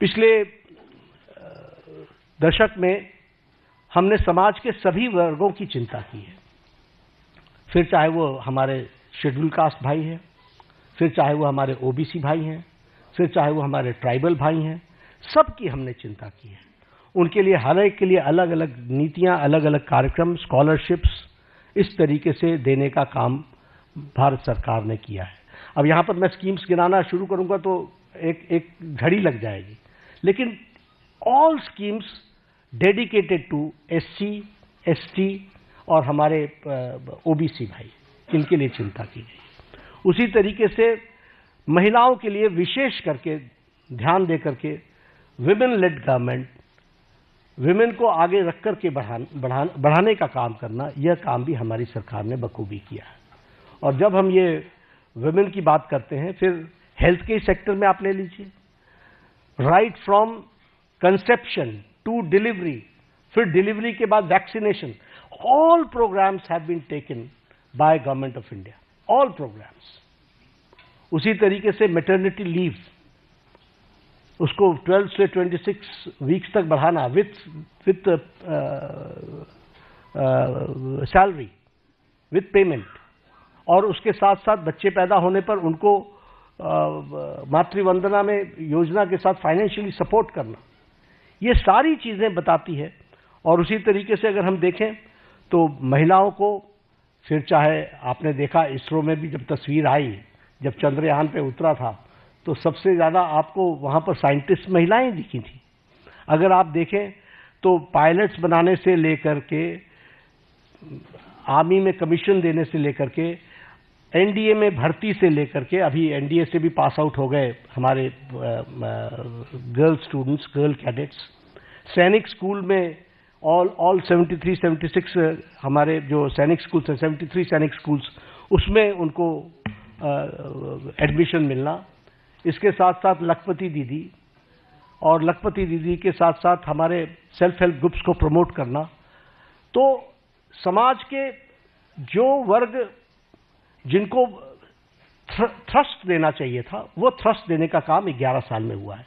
पिछले दशक में हमने समाज के सभी वर्गों की चिंता की है, फिर चाहे वो हमारे शेड्यूल कास्ट भाई हैं, फिर चाहे वो हमारे ओबीसी भाई हैं, फिर चाहे वो हमारे ट्राइबल भाई हैं, सबकी हमने चिंता की है। उनके लिए हर एक के लिए अलग अलग नीतियां, अलग अलग कार्यक्रम, स्कॉलरशिप्स इस तरीके से देने का काम भारत सरकार ने किया है। अब यहां पर मैं स्कीम्स गिनाना शुरू करूंगा तो एक घड़ी लग जाएगी, लेकिन all schemes dedicated to SC, ST और हमारे ओबीसी भाई, इनके लिए चिंता की गई। उसी तरीके से महिलाओं के लिए विशेष करके ध्यान दे करके विमेन लेड गवर्नमेंट, विमेन को आगे रख करके बढ़ाने का काम करना, यह काम भी हमारी सरकार ने बखूबी किया है। और जब हम ये विमेन की बात करते हैं, फिर हेल्थ के सेक्टर में आप ले लीजिए, right from conception to delivery, फिर डिलीवरी के बाद vaccination, all programmes have been taken by government of India, all programmes. उसी तरीके से मैटरनिटी लीव, उसको 12 से 26 वीक्स तक बढ़ाना विथ सैलरी, विथ पेमेंट, और उसके साथ साथ बच्चे पैदा होने पर उनको मातृवंदना में योजना के साथ फाइनेंशियली सपोर्ट करना, ये सारी चीजें बताती है। और उसी तरीके से अगर हम देखें तो महिलाओं को, फिर चाहे आपने देखा इसरो में भी जब तस्वीर आई, जब चंद्रयान पे उतरा था, तो सबसे ज्यादा आपको वहां पर साइंटिस्ट महिलाएं दिखी थी। अगर आप देखें तो पायलट्स बनाने से लेकर के, आर्मी में कमीशन देने से लेकर के, एनडीए में भर्ती से लेकर के, अभी एनडीए से भी पास आउट हो गए हमारे गर्ल स्टूडेंट्स, गर्ल कैडेट्स, सैनिक स्कूल में ऑल 73, 76 हमारे जो सैनिक स्कूल्स हैं, 73 सैनिक स्कूल्स, उसमें उनको एडमिशन मिलना। इसके साथ साथ लखपति दीदी, और लखपति दीदी के साथ साथ हमारे सेल्फ हेल्प ग्रुप्स को प्रमोट करना। तो समाज के जो वर्ग जिनको थ्रस्ट देना चाहिए था, वो थ्रस्ट देने का काम 11 साल में हुआ है।